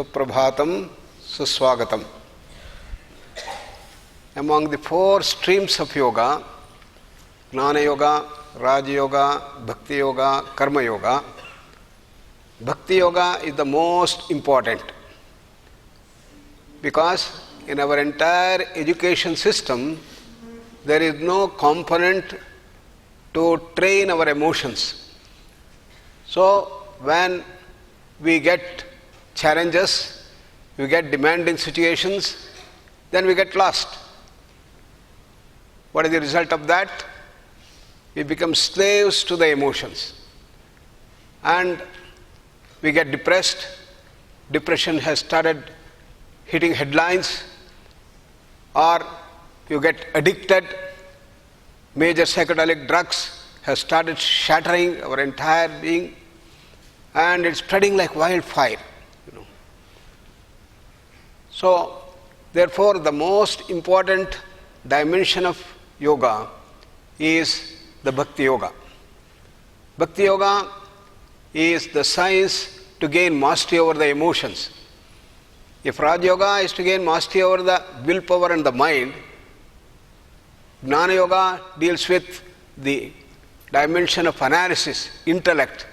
Suprabhatam, Suswagatam. Among the four streams of yoga, Jnana Yoga, Raja Yoga, Bhakti Yoga, Karma Yoga, Bhakti Yoga is the most important because in our entire education system, there is no component to train our emotions. So, when we get challenges, we get demanding situations, then we get lost. What is the result of that? We become slaves to the emotions. And we get depressed. Depression has started hitting headlines. Or you get addicted. Major psychedelic drugs have started shattering our entire being. And it's spreading like wildfire. So, therefore, the most important dimension of yoga is the Bhakti Yoga. Bhakti Yoga is the science to gain mastery over the emotions. If Raja Yoga is to gain mastery over the willpower and the mind, Jnana Yoga deals with the dimension of analysis, intellect,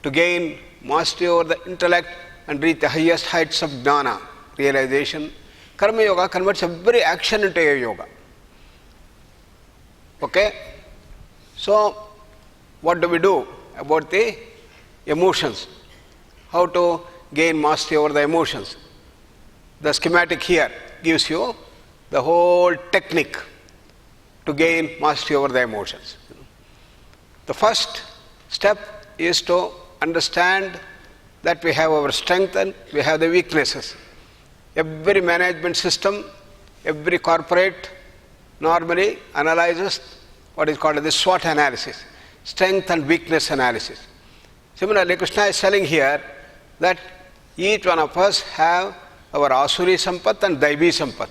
to gain mastery over the intellect and reach the highest heights of jnana, realization. Karma Yoga converts every action into a yoga. Okay? So, what do we do about the emotions? How to gain mastery over the emotions? The schematic here gives you the whole technique to gain mastery over the emotions. The first step is to understand that we have our strength and we have the weaknesses. Every management system, every corporate normally analyzes what is called the SWOT analysis, strength and weakness analysis. Similarly, Krishna is telling here that each one of us have our Asuri Sampat and Daivi Sampat.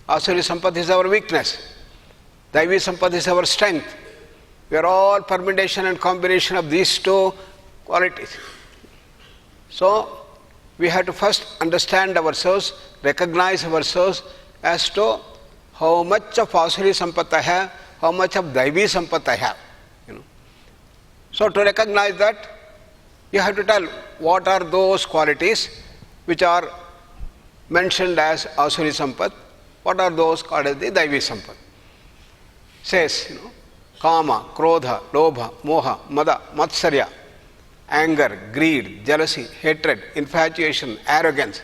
Asuri Sampat is our weakness. Daivi Sampat is our strength. We are all permutation and combination of these two qualities. So, we have to first understand ourselves, recognize ourselves as to how much of Asuri Sampat I have, how much of Daivi Sampat I have. So, to recognize that, you have to tell what are those qualities which are mentioned as Asuri Sampat, what are those called as the Daivi Sampat. Says, Kama, Krodha, Lobha, Moha, Mada, Matsarya, anger, greed, jealousy, hatred, infatuation, arrogance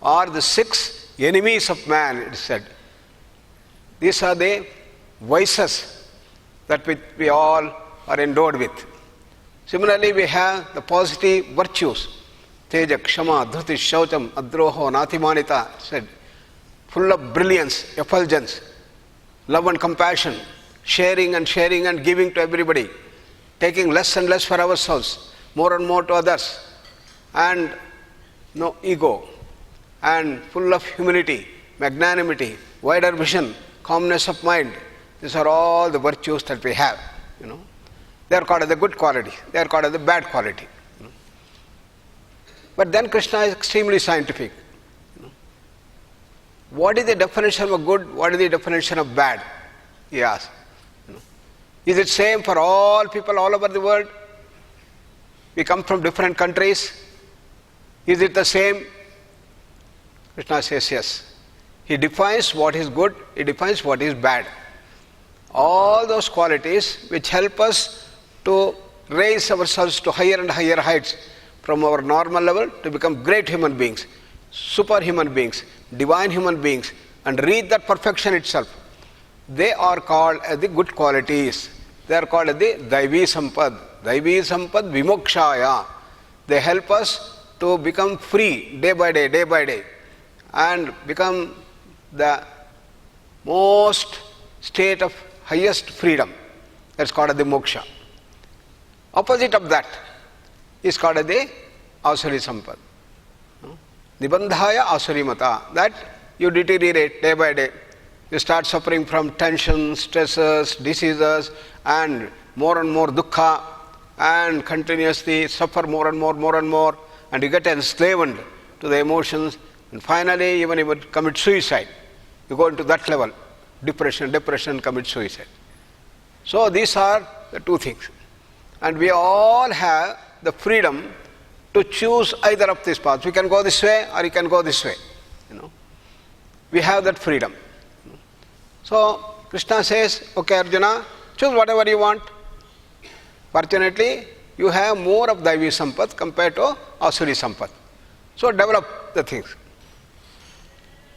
are the 6 enemies of man, it is said. These are the vices that we all are endowed with. Similarly, we have the positive virtues. Teja, Kshama, Dhruti, Shaucham, Adroho, Natimanita, said, full of brilliance, effulgence, love and compassion, sharing and giving to everybody, taking less and less for ourselves, more and more to others, and no ego, and full of humility, magnanimity, wider vision, calmness of mind. These are all the virtues that we have. They are called as the good quality. They are called as the bad quality. But then Krishna is extremely scientific. What is the definition of good? What is the definition of bad? He asks. Is it same for all people all over the world? We come from different countries. Is it the same? Krishna says yes. He defines what is good, he defines what is bad. All those qualities which help us to raise ourselves to higher and higher heights from our normal level to become great human beings, superhuman beings, divine human beings, and reach that perfection itself. They are called as the good qualities. They are called as the Daivi Sampad. Daivi Sampad Vimokshaya. They help us to become free day by day, and become the most state of highest freedom. That's called as the moksha. Opposite of that is called as the Asuri Sampad. Nibandhaya Asuri Mata. That you deteriorate day by day. You start suffering from tension, stresses, diseases, and more dukkha, and continuously suffer more and more, and you get enslaved to the emotions, and finally even you would commit suicide. You go into that level, depression, commit suicide. So these are the two things. And we all have the freedom to choose either of these paths. We can go this way or you can go this way. We have that freedom. So Krishna says, okay Arjuna, choose whatever you want. Fortunately, you have more of Daivi Sampat compared to Asuri Sampat. So develop the things.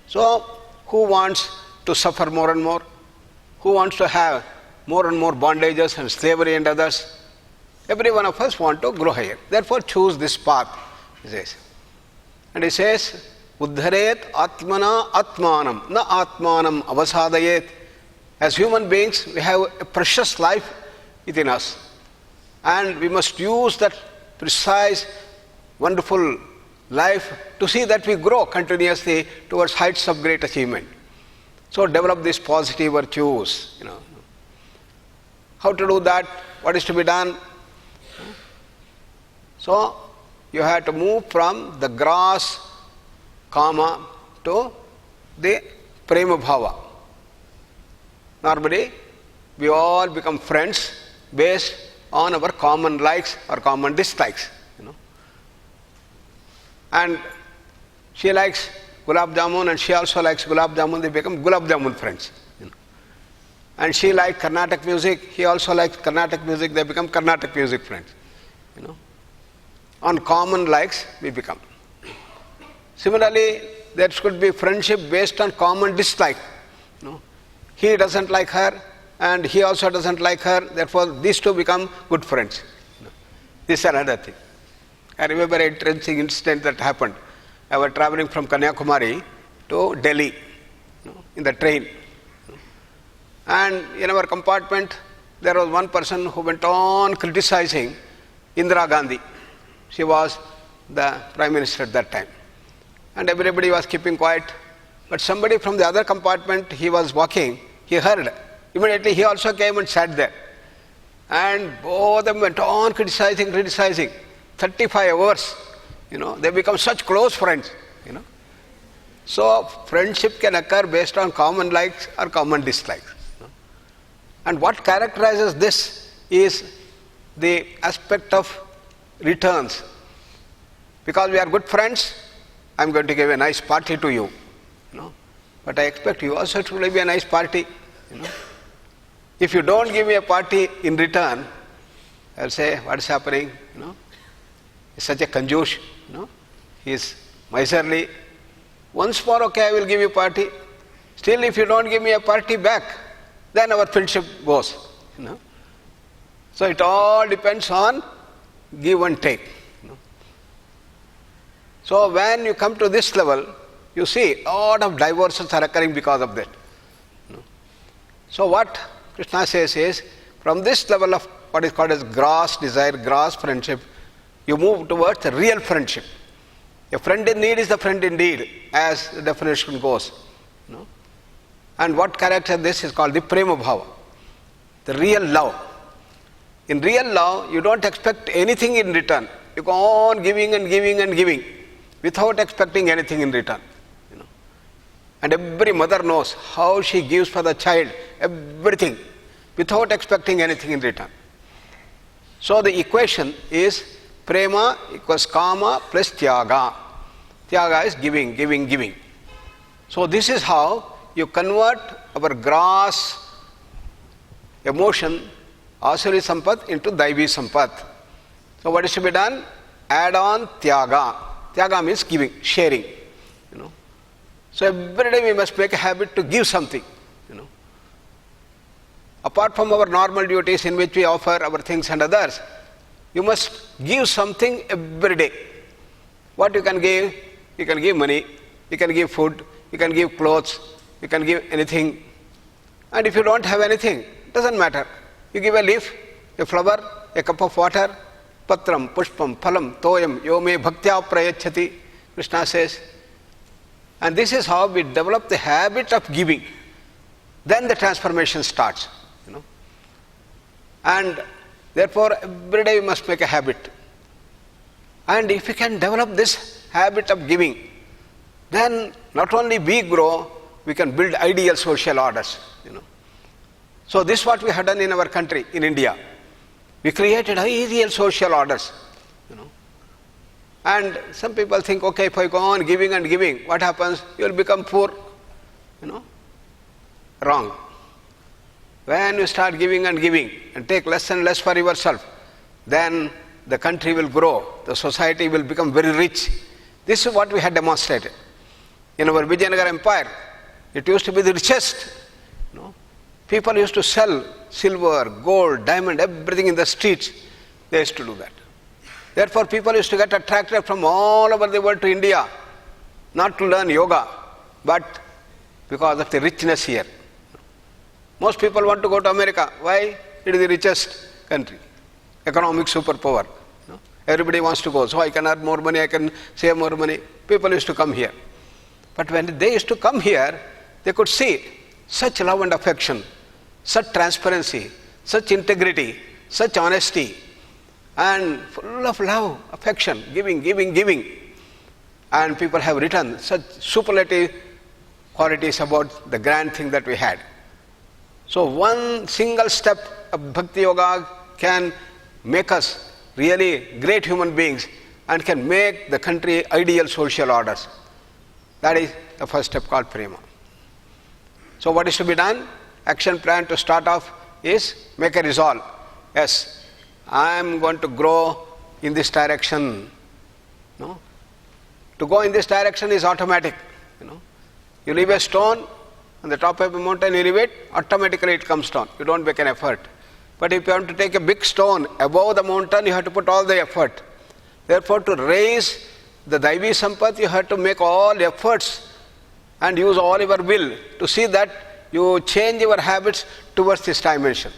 So who wants to suffer more and more? Who wants to have more and more bondages and slavery and others? Every one of us want to grow higher. Therefore choose this path, he says. And he says, Uddharet Atmana Atmanam, na Atmanam Avasadayet. As human beings, we have a precious life within us. And we must use that precise, wonderful life to see that we grow continuously towards heights of great achievement. So develop these positive virtues. How to do that? What is to be done? So you have to move from the gross kama to the prema bhava. Normally, we all become friends based on our common likes or common dislikes. And she likes gulab jamun and she also likes gulab jamun, they become gulab jamun friends. And she likes Carnatic music, he also likes Carnatic music, they become Carnatic music friends. On common likes we become. Similarly, there should be friendship based on common dislike. He doesn't like her and he also doesn't like her, therefore these two become good friends. This is another thing. I remember an interesting incident that happened. I was traveling from Kanyakumari to Delhi in the train. And in our compartment, there was one person who went on criticizing Indira Gandhi. She was the Prime Minister at that time. And everybody was keeping quiet. But somebody from the other compartment, he was walking, he heard. Immediately he also came and sat there. And both of them went on criticizing. 35 hours, they become such close friends, So friendship can occur based on common likes or common dislikes. And what characterizes this is the aspect of returns. Because we are good friends, I am going to give a nice party to you, But I expect you also to give me a nice party, If you don't give me a party in return, I will say, what is happening, He's such a kanjush, he is miserly. Once more, okay, I will give you a party. Still, if you don't give me a party back, then our friendship goes. So it all depends on give and take. So when you come to this level, you see a lot of divorces are occurring because of that. So what Krishna says is, from this level of what is called as gross desire, gross friendship, you move towards a real friendship. A friend in need is the friend indeed, as the definition goes. And what character this is called the prema bhava, the real love. In real love, you don't expect anything in return. You go on giving and giving and giving without expecting anything in return. And every mother knows how she gives for the child everything without expecting anything in return. So the equation is prema equals kama plus tyaga. Tyaga is giving. So this is how you convert our gross emotion, Asuri Sampat, into Daivi Sampat. So what is to be done? Add on tyaga. Tyaga means giving, sharing. So every day we must make a habit to give something. Apart from our normal duties in which we offer our things and others, you must give something every day. What you can give? You can give money, you can give food, you can give clothes, you can give anything. And if you don't have anything, it doesn't matter. You give a leaf, a flower, a cup of water, patram, pushpam, phalam, toyam, yo me bhaktya prayachati, Krishna says. And this is how we develop the habit of giving. Then the transformation starts. And therefore, every day we must make a habit. And if we can develop this habit of giving, then not only we grow, we can build ideal social orders. So this is what we have done in our country, in India. We created ideal social orders. And some people think, okay, if I go on giving and giving, what happens? You will become poor. Wrong. When you start giving and giving and take less and less for yourself, then the country will grow, the society will become very rich. This is what we had demonstrated. In our Vijayanagar Empire, it used to be the richest. People used to sell silver, gold, diamond, everything in the streets. They used to do that. Therefore, people used to get attracted from all over the world to India, not to learn yoga, but because of the richness here. Most people want to go to America. Why? It is the richest country, economic superpower. Everybody wants to go. So I can earn more money, I can save more money. People used to come here. But when they used to come here, they could see such love and affection, such transparency, such integrity, such honesty, and full of love, affection, giving, giving, giving. And people have written such superlative qualities about the grand thing that we had. So one single step of Bhakti Yoga can make us really great human beings and can make the country ideal social orders. That is the first step called Prema. So what is to be done? Action plan to start off is make a resolve. Yes, I am going to grow in this direction. To go in this direction is automatic. You leave a stone on the top of a mountain, you leave it, automatically it comes down. You don't make an effort. But if you want to take a big stone above the mountain, you have to put all the effort. Therefore, to raise the Daivi Sampat, you have to make all efforts and use all your will to see that you change your habits towards this dimension.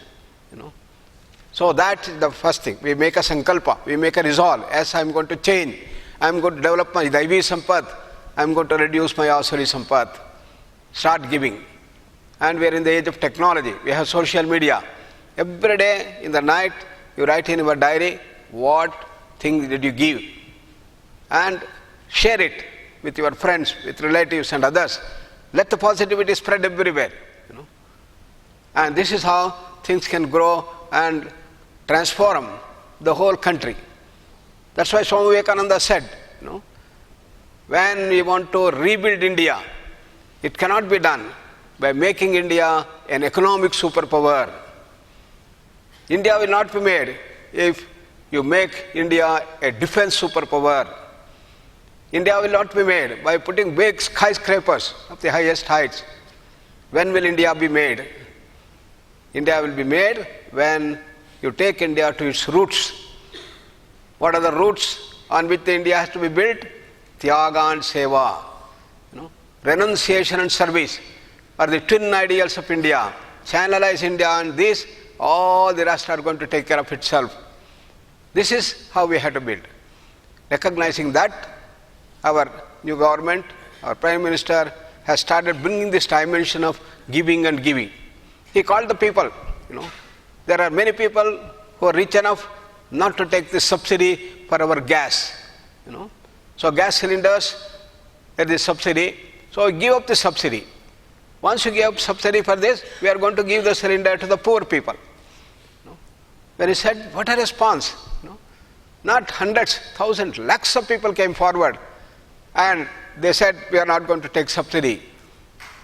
So that is the first thing. We make a sankalpa, we make a resolve. Yes, I am going to change. I am going to develop my Daivi Sampat. I am going to reduce my Asuri Sampat. Start giving. And we are in the age of technology. We have social media. Every day in the night, you write in your diary what things did you give. And share it with your friends, with relatives and others. Let the positivity spread everywhere. And this is how things can grow and transform the whole country. That's why Swami Vivekananda said, when we want to rebuild India, it cannot be done by making India an economic superpower. India will not be made if you make India a defense superpower. India will not be made by putting big skyscrapers of the highest heights. When will India be made? India will be made when you take India to its roots. What are the roots on which the India has to be built? Tyaga and Seva. Renunciation and service are the twin ideals of India. Channelize India and this, all the rest are going to take care of itself. This is how we have to build. Recognizing that, our new government, our Prime Minister has started bringing this dimension of giving and giving. He called the people, There are many people who are rich enough not to take this subsidy for our gas. So gas cylinders, there is subsidy. So give up the subsidy. Once you give up subsidy for this, we are going to give the cylinder to the poor people. When he said, what a response. Not hundreds, thousands, lakhs of people came forward and they said, we are not going to take subsidy.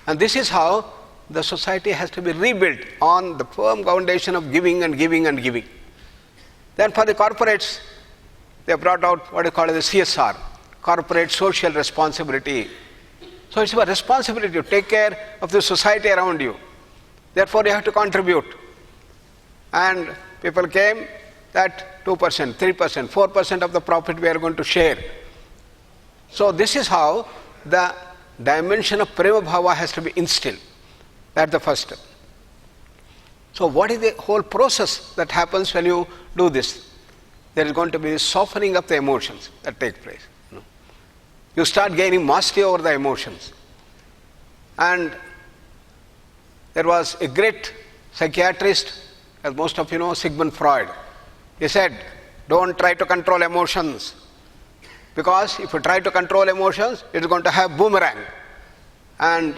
And this is how the society has to be rebuilt on the firm foundation of giving and giving and giving. Then for the corporates, they brought out what is called as the CSR, corporate social responsibility. So it's your responsibility to take care of the society around you. Therefore, you have to contribute. And people came that 2%, 3%, 4% of the profit we are going to share. So this is how the dimension of Prema Bhava has to be instilled. That's the first step. So what is the whole process that happens when you do this? There is going to be softening of the emotions that take place. You start gaining mastery over the emotions. And there was a great psychiatrist, as most of you know, Sigmund Freud. He said, don't try to control emotions. Because if you try to control emotions, it's going to have boomerang. And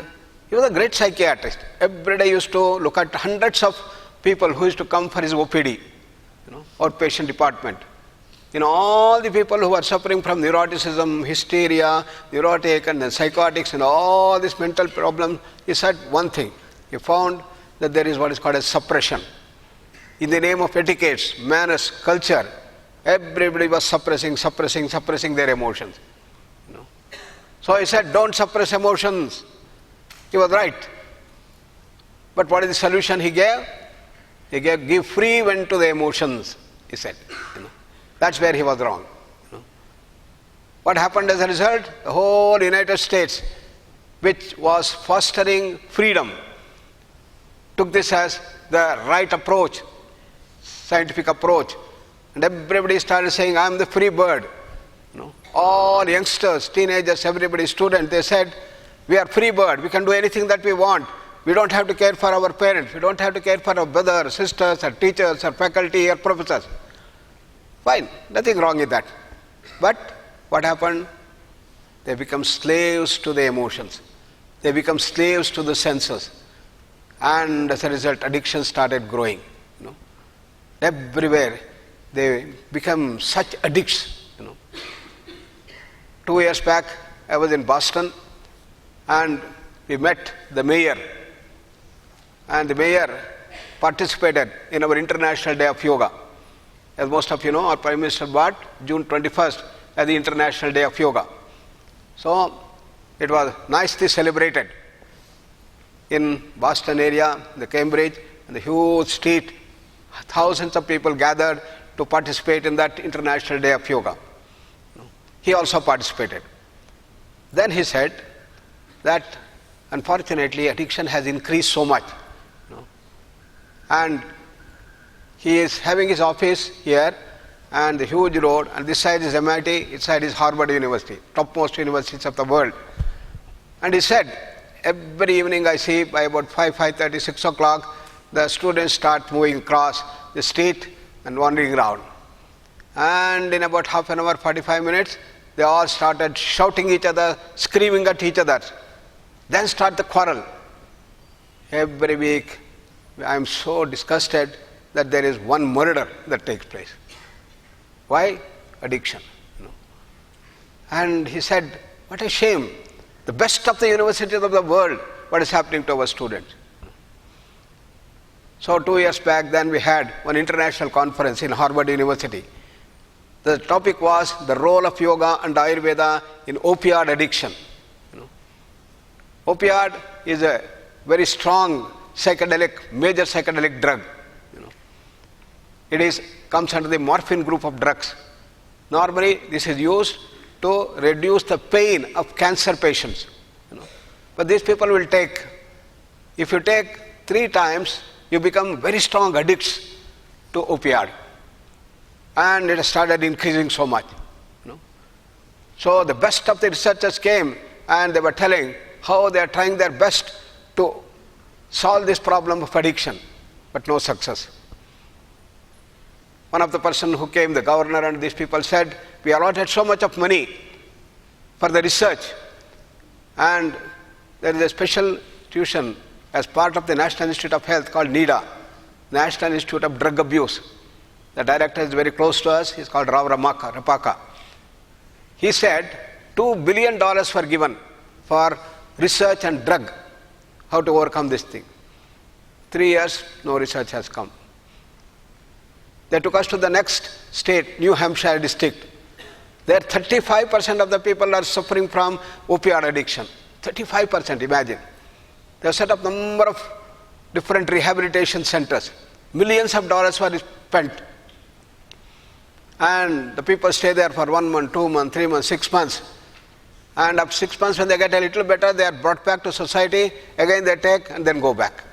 he was a great psychiatrist. Every day he used to look at hundreds of people who used to come for his OPD, outpatient department. All the people who are suffering from neuroticism, hysteria, neurotic and psychotics and all these mental problems, he said one thing. He found that there is what is called as suppression. In the name of etiquettes, manners, culture, everybody was suppressing their emotions. So he said, don't suppress emotions. He was right. But what is the solution he gave? He gave, give free vent to the emotions, he said. That's where he was wrong. What happened as a result? The whole United States, which was fostering freedom, took this as the right approach, scientific approach. And everybody started saying, I am the free bird. All youngsters, teenagers, everybody, students, they said, we are free bird. We can do anything that we want. We don't have to care for our parents. We don't have to care for our brothers, sisters, or teachers, or faculty, or professors. Fine, nothing wrong with that. But what happened? They become slaves to the emotions. They become slaves to the senses. And as a result, addiction started growing. Everywhere, they become such addicts. 2 years back, I was in Boston, and we met the mayor. And the mayor participated in our International Day of Yoga. As most of you know, our Prime Minister brought June 21st as the International Day of Yoga. So it was nicely celebrated in Boston area, the Cambridge, and the huge street. Thousands of people gathered to participate in that International Day of Yoga. He also participated. Then he said that unfortunately addiction has increased so much. And he is having his office here and the huge road, and this side is MIT, this side is Harvard University, topmost universities of the world. And he said, every evening I see by about 5:30, 6 o'clock, the students start moving across the street and wandering around. And in about half an hour, 45 minutes, they all started shouting each other, screaming at each other. Then start the quarrel. Every week, I am so disgusted that there is one murder that takes place. Why? Addiction. And he said, what a shame. The best of the universities of the world, what is happening to our students? So 2 years back, then we had one international conference in Harvard University. The topic was the role of yoga and Ayurveda in opioid addiction. Opioid is a very strong psychedelic, major psychedelic drug. It comes under the morphine group of drugs. Normally, this is used to reduce the pain of cancer patients. But these people will take, if you take 3 times, you become very strong addicts to opioid. And it has started increasing so much. So the best of the researchers came and they were telling how they are trying their best to solve this problem of addiction, but no success. One of the person who came, the governor and these people said, we allotted so much of money for the research, and there is a special institution as part of the National Institute of Health called NIDA, National Institute of Drug Abuse. The director is very close to us, he's called Rao Rapaka. He said $2 billion were given for research and drug, how to overcome this thing. 3 years, no research has come. They took us to the next state, New Hampshire district. There 35% of the people are suffering from opioid addiction. 35%, imagine. They have set up a number of different rehabilitation centers. Millions of dollars were spent. And the people stay there for 1 month, 2 months, 3 months, 6 months. And after 6 months, when they get a little better, they are brought back to society. Again they take and then go back.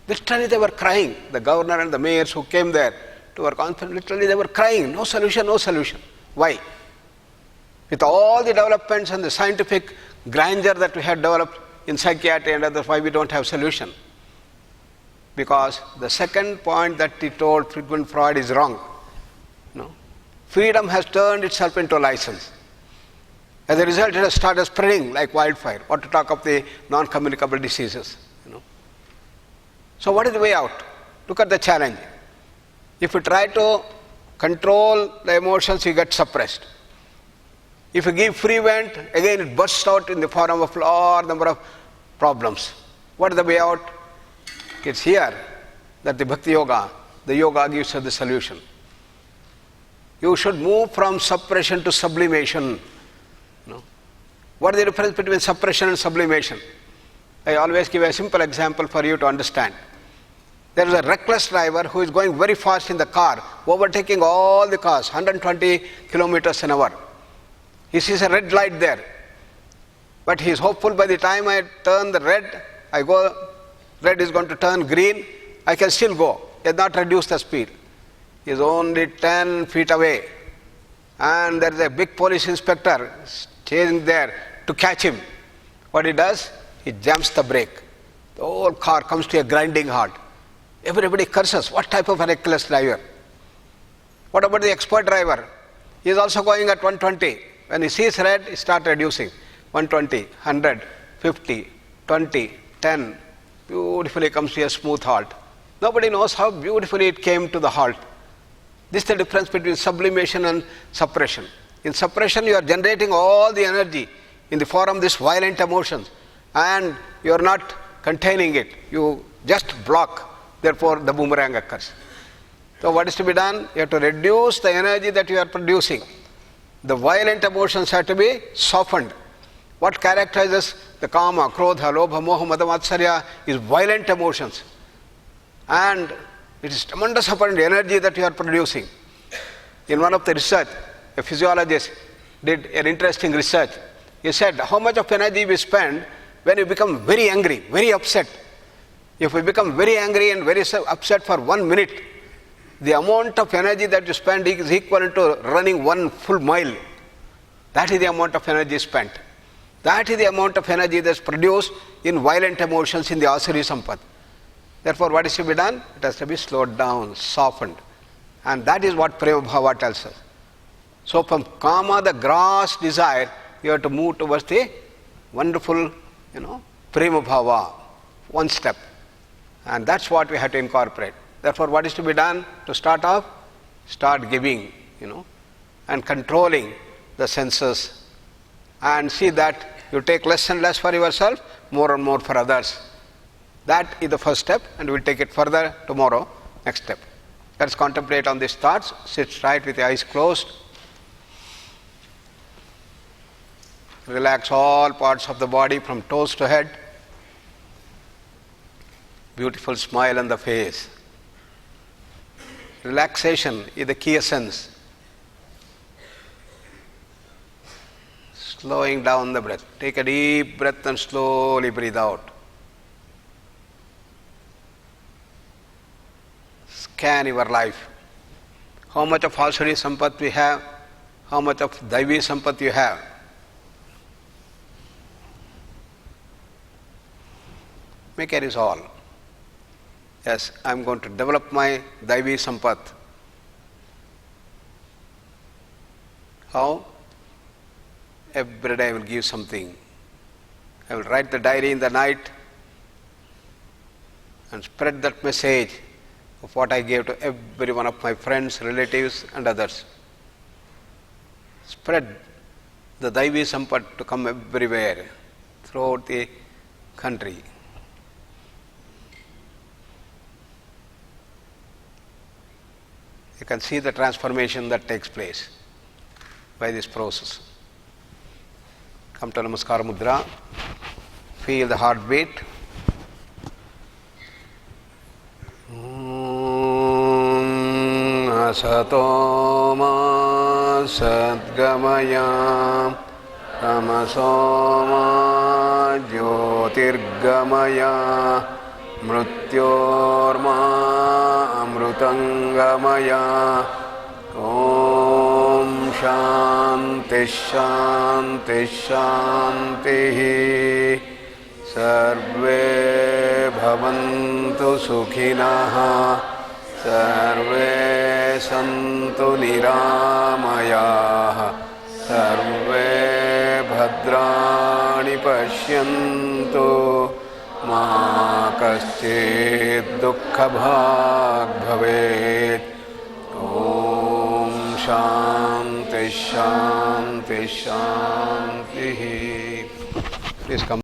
Literally they were crying. The governor and the mayors who came there to our conference, literally they were crying. No solution, no solution. Why? With all the developments and the scientific grandeur that we had developed in psychiatry and others, why we don't have solution? Because the second point that he told Sigmund Freud is wrong. Freedom has turned itself into a license. As a result, it has started spreading like wildfire. What to talk of the non-communicable diseases, So what is the way out? Look at the challenge. If you try to control the emotions, you get suppressed. If you give free vent, again it bursts out in the form of large number of problems. What is the way out? It's here that the Bhakti Yoga, the yoga gives us the solution. You should move from suppression to sublimation. What is the difference between suppression and sublimation? I always give a simple example for you to understand. There is a reckless driver who is going very fast in the car, overtaking all the cars, 120 kilometers an hour. He sees a red light there, but he is hopeful by the time I turn the red, red is going to turn green, I can still go. He has not reduced the speed. He is only 10 feet away, and there is a big police inspector chasing there to catch him. What he does? He jams the brake. The whole car comes to a grinding halt. Everybody curses. What type of a reckless driver? What about the expert driver? He is also going at 120. When he sees red, he starts reducing. 120, 100, 50, 20, 10. Beautifully comes to a smooth halt. Nobody knows how beautifully it came to the halt. This is the difference between sublimation and suppression. In suppression, you are generating all the energy in the form of these violent emotions, and you are not containing it. You just block. Therefore, the boomerang occurs. So what is to be done? You have to reduce the energy that you are producing. The violent emotions have to be softened. What characterizes the kama, krodha, lobha, moha, mada, matsarya is violent emotions. And it is tremendous amount of energy that you are producing. In one of the research, a physiologist did an interesting research. He said, how much of energy we spend when you become very angry, very upset. If we become very angry and very upset for 1 minute, the amount of energy that you spend is equivalent to running 1 full mile. That is the amount of energy spent. That is the amount of energy that is produced in violent emotions in the asuri sampat. Therefore, what is to be done? It has to be slowed down, softened. And that is what Prema Bhava tells us. So from kama, the gross desire, you have to move towards the wonderful, Prema Bhava, one step. And that's what we have to incorporate. Therefore, what is to be done? To start off, start giving, and controlling the senses. And see that you take less and less for yourself, more and more for others. That is the first step, and we'll take it further tomorrow, next step. Let's contemplate on these thoughts. Sit right with the eyes closed. Relax all parts of the body from toes to head. Beautiful smile on the face. Relaxation is the key essence. Slowing down the breath. Take a deep breath and slowly breathe out. Scan your life. How much of asuri sampat we have? How much of daivi sampat you have? Make a resolve. Yes, I am going to develop my daivi sampat. How? Every day I will give something. I will write the diary in the night and spread that message of what I gave to every one of my friends, relatives and others. Spread the daivi sampat to come everywhere throughout the country. You can see the transformation that takes place by this process. Come to Namaskara Mudra. Feel the heartbeat. Asato ma sadgamaya tamaso ma jyotirgamaya mrityorma amrutangamaya. Om Shanti Shanti Shanti. Sarve bhavantu sukhinah. Sarve santu niramaya. Sarve भद्राणि पश्यन्तु मा कश्चित् दुःखभाग् भवेत्। ॐ शान्ति शान्ति शान्तिः। Please come.